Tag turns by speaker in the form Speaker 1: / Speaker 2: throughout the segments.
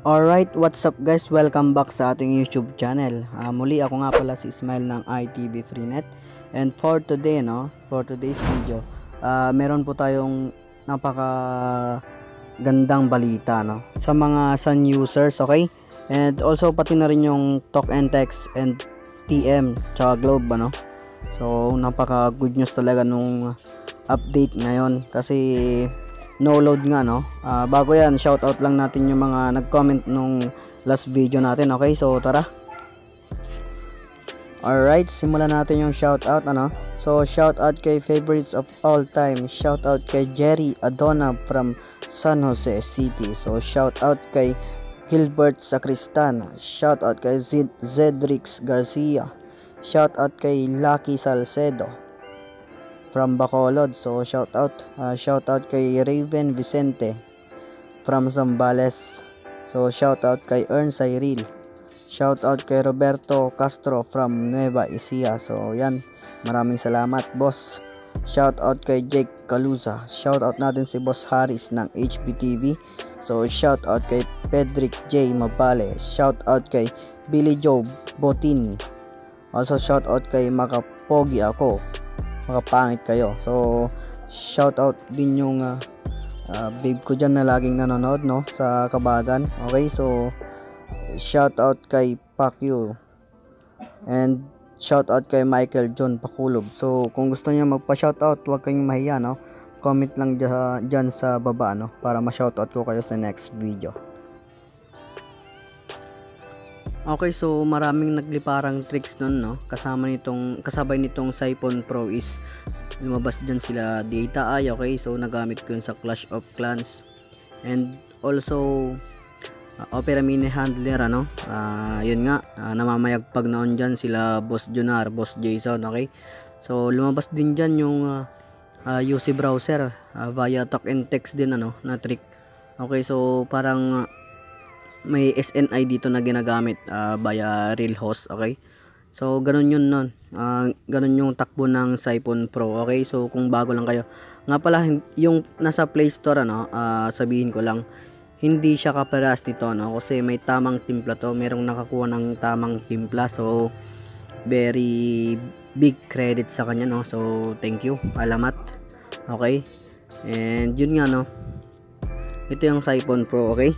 Speaker 1: Alright, what's up guys? Welcome back sa ating YouTube channel. Muli ako nga pala si Ismail ng ITV Freenet. And for today, for today's video, meron po tayong napaka gandang balita, sa mga Sun users, okay? And also pati na rin yung Talk and Text and TM tsaka Globe, So napaka good news talaga nung update ngayon kasi no load nga, bago yan, shoutout lang natin yung mga nag-comment nung last video natin, okay? So tara. Alright, simulan natin yung shoutout, So shoutout kay favorites of all time, shoutout kay Jerry Adona from San Jose City. So shoutout kay Gilbert Sacristan, shoutout kay Zedrix Garcia, shoutout kay Lucky Salcedo from Bacolod. So shoutout kay Raven Vicente from Zambales. So shoutout kay Ern Cyril, shoutout kay Roberto Castro from Nueva Ecija. So yan, maraming salamat boss. Shoutout kay Jake Caluza, shoutout natin si Boss Harris ng HBTV. So shoutout kay Pedrick J Mabale, shoutout kay Billy Joe Botin. Also shoutout kay Makapogi ako, makapangit kayo. So shoutout din yung babe ko dyan na laging nanonood, sa Kabagan. Okay, so shoutout kay Pacquiao and shoutout kay Michael John Pakulob. So kung gusto niyo magpa-shoutout, huwag kayong mahiya, comment lang dyan sa baba, para ma-shoutout ko kayo sa next video. Okay, so maraming nagliparang tricks nun, kasabay nitong Siphon Pro is lumabas dyan sila Data Eye, okay? So nagamit ko yun sa Clash of Clans and also Opera Mini Handler, yun nga, namamayagpag noon dyan sila Boss Junar, Boss Jason, okay? So lumabas din dyan yung UC browser via Talk and Text din, na trick. Okay, so parang may SNI dito na ginagamit via real host, okay? So ganun yun nun, ganun yung takbo ng Siphon Pro, okay? So kung bago lang kayo, nga pala yung nasa Play Store, sabihin ko lang, hindi siya kaparehas nito, kasi may tamang timpla to, merong nakakuha ng tamang timpla. So very big credit sa kanya, so thank you, alamat. Okay, and yun nga, ito yung Siphon Pro, okay?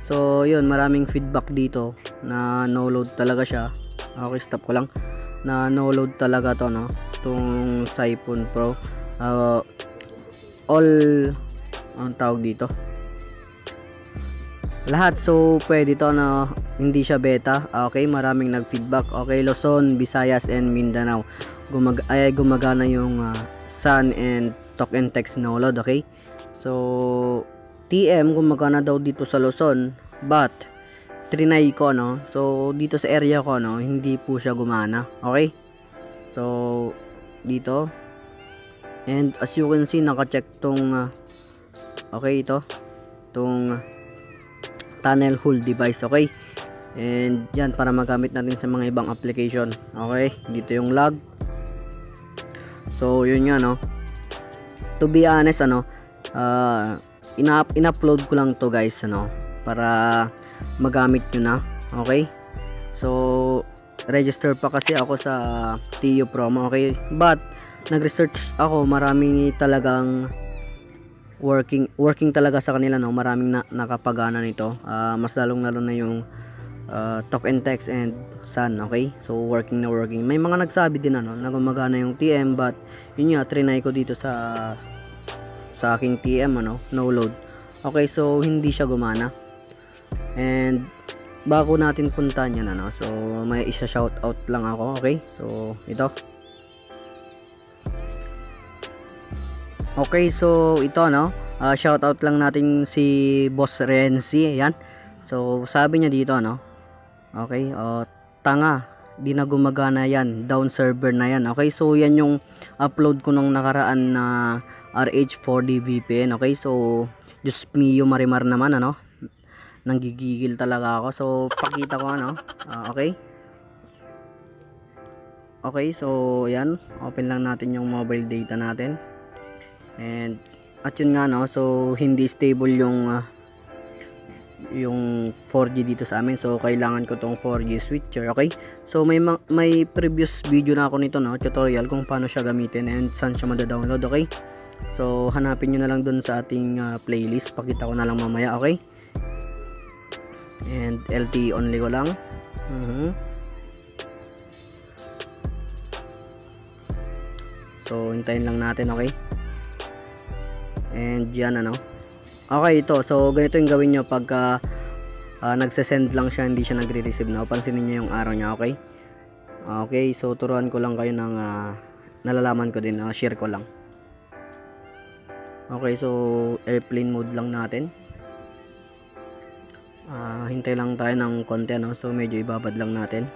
Speaker 1: So yun, maraming feedback dito na no load talaga siya. Okay, stop ko lang, na no load talaga to, itong Siphon Pro. All ang tawag dito, lahat, so pwede to, hindi siya beta. Okay, maraming nag-feedback. Okay, Luzon, Visayas and Mindanao gumagana yung Sun and Talk and Text no load, okay? So TM gumagana daw dito sa Luzon, but trinay ko, so dito sa area ko, hindi po siya gumana. Okay, so dito, and as you can see, naka-check tong okay, tong tunnel hole device, okay? And yan, para magamit natin sa mga ibang application. Okay, dito yung log. So yun nga, to be honest, in-upload ko lang to guys, para magamit nyo na. Okay, so register pa kasi ako sa TU Promo, okay? But nag-research ako, maraming talagang working talaga sa kanila, maraming nakapagana nito, mas lalo na yung Talk and Text and Sun, okay? So working. May mga nagsabi din, na gumagana yung TM, but yun nga, trinay ko dito sa aking TM, no load. Okay, so hindi siya gumana. And bago natin puntahan yan, so may isa shoutout lang ako, okay? So ito. Okay, so ito, shoutout lang natin si Boss Renzi, ayan. So sabi niya dito, okay, tanga, di na gumagana yan, down server na yan. Okay, so yan yung upload ko nung nakaraan na RH4D VPN. Okay, so just mio marimar naman, nanggigigil talaga ako. So pakita ko, okay. Okay, so yan, open lang natin yung mobile data natin. And at yun nga, so hindi stable yung yung 4G dito sa amin. So kailangan ko tong 4G switcher. Okay, so may previous video na ako nito, no, tutorial kung paano siya gamitin and saan siya mada-download. Okay, so hanapin nyo na lang dun sa ating playlist, pakita ko na lang mamaya. Okay, and LTE only ko lang. So hintayin lang natin. Okay, and yan, ano. Okay, ito. So ganito yung gawin nyo pagka nagsesend lang siya, hindi siya nagre-receive na. Pansinin nyo yung arrow niya. Okay, okay, so turuan ko lang kayo ng nalalaman ko din, share ko lang. Okay, so airplane mode lang natin. Hintay lang tayo ng konti, no? So medyo ibabad lang natin.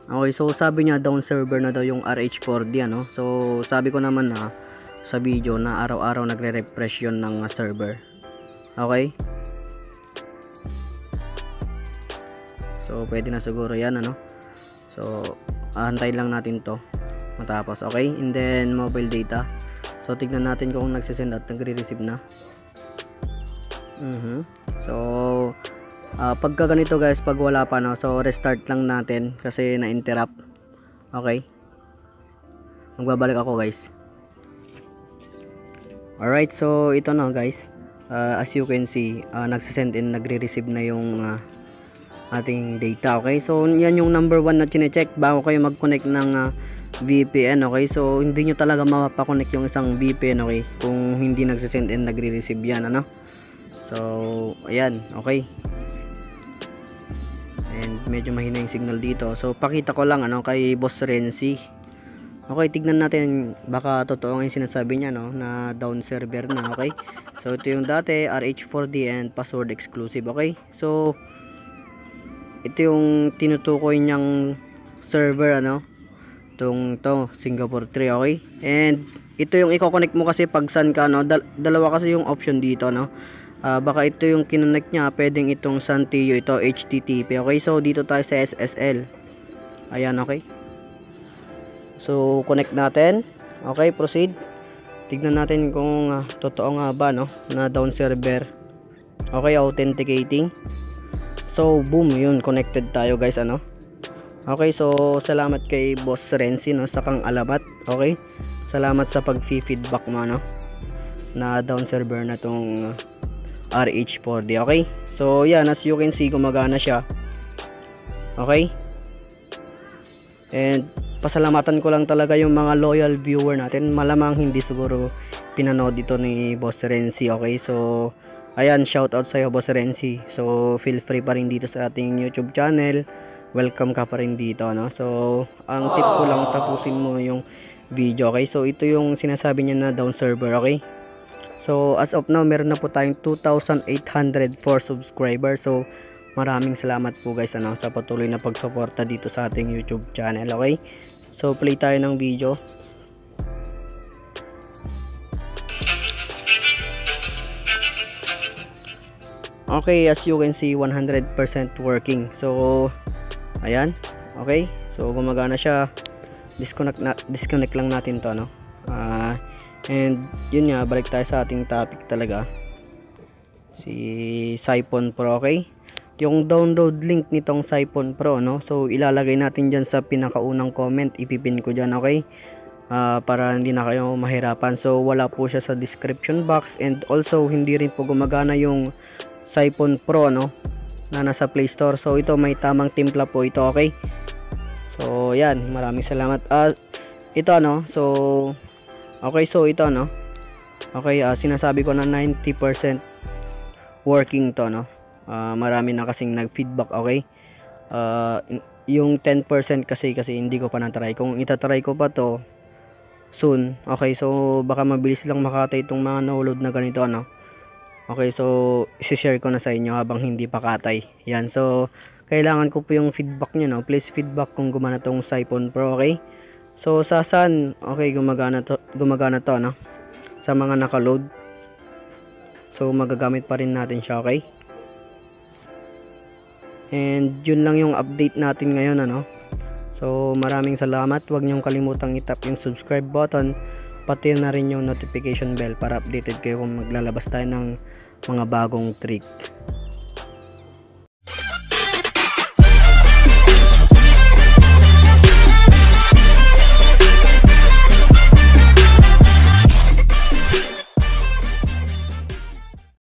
Speaker 1: Okay, so sabi niya down server na daw yung RH4D, ano. So sabi ko naman na sa video na araw-araw nagre-refresh yun ng server. Okay, so pwede na siguro yan, ano. So aantayin lang natin to matapos. Okay, and then mobile data. So tignan natin kung nagsisend at nagre-receive na. So pagka ganito guys, pag wala pa, no, so restart lang natin kasi na-interrupt. Okay, magbabalik ako guys. Alright, so ito na guys, as you can see, nagsisend and nagre-receive na yung ating data. Okay, so yan yung number 1 na chine-check bago kayo mag-connect ng VPN. Okay, so hindi nyo talaga mapapakonect yung isang VPN, okay, kung hindi nagsisend and nagre-receive yan, ano. So ayan, okay, and medyo mahina yung signal dito. So pakita ko lang, ano, kay Boss Renzi. Okay, tignan natin, baka totoo nga yung sinasabi niya, no, na down server na. Okay, so ito yung dati RH4D and password exclusive. Okay, so ito yung tinutukoy niyang server, ano, to Singapore 3. Okay, and ito yung i-connect mo kasi pag saan ka, no. Dalawa kasi yung option dito, no. Baka ito yung kinonect niya, pwedeng itong Santiyo, ito HTTP. Okay, so dito tayo sa SSL. Ayan, okay, so connect natin. Okay, proceed. Tignan natin kung totoo nga ba, no, na down server. Okay, authenticating. So boom, yun, connected tayo guys, ano. Okay, so salamat kay Boss Renzi, no, sa kang alamat. Okay, salamat sa pag-feedback mo, no, na down server na tong RH4D. Okay, so yan, as you can see, gumagana siya. Okay, and pasalamatan ko lang talaga yung mga loyal viewer natin. Malamang hindi siguro pinanood dito ni Boss Renzi. Okay, so ayan, shout out sa'yo Boss Renzi. So feel free pa rin dito sa ating YouTube channel, welcome ka pa rin dito, no. So ang tip ko lang, tapusin mo yung video. Okay, so ito yung sinasabi niya na down server. Okay, so as of now, meron na po tayong 2,804 subscribers. So maraming salamat po guys, ano, sa patuloy na pagsuporta dito sa ating YouTube channel. Okay, so play tayo ng video. Okay, as you can see, 100% working. So ayan, okay, so gumagana siya. Disconnect lang natin to, no. And yun nga, balik tayo sa ating topic talaga, si Siphon Pro. Okay, yung download link nitong Siphon Pro, no, so ilalagay natin dyan sa pinakaunang comment, ipipin ko dyan. Okay, para hindi na kayo mahirapan. So wala po siya sa description box, and also hindi rin po gumagana yung Siphon Pro, no, na nasa Play Store. So ito, may tamang timpla po ito. Okay, so yan, maraming salamat. Ito, ano, so okay, so ito, no, okay, sinasabi ko na 90% working to, no. Marami na kasing nag-feedback. Okay, yung 10% kasi hindi ko pa na-try. Kung itatry ko pa to soon, okay, so baka mabilis lang makatay itong mga no-load na ganito, ano. Okay, so isi-share ko na sa inyo habang hindi pa katay. Yan, so kailangan ko po yung feedback nyo, no. Please feedback kung gumana tong Siphon Pro. Okay, so sa saan, okay, gumagana to, no, sa mga naka-load. So magagamit pa rin natin siya. Okay, and yun lang yung update natin ngayon, ano. So maraming salamat. Huwag niyong kalimutang i-tap yung subscribe button pati na rin yung notification bell para updated kayo kung maglalabas tayo ng mga bagong trick.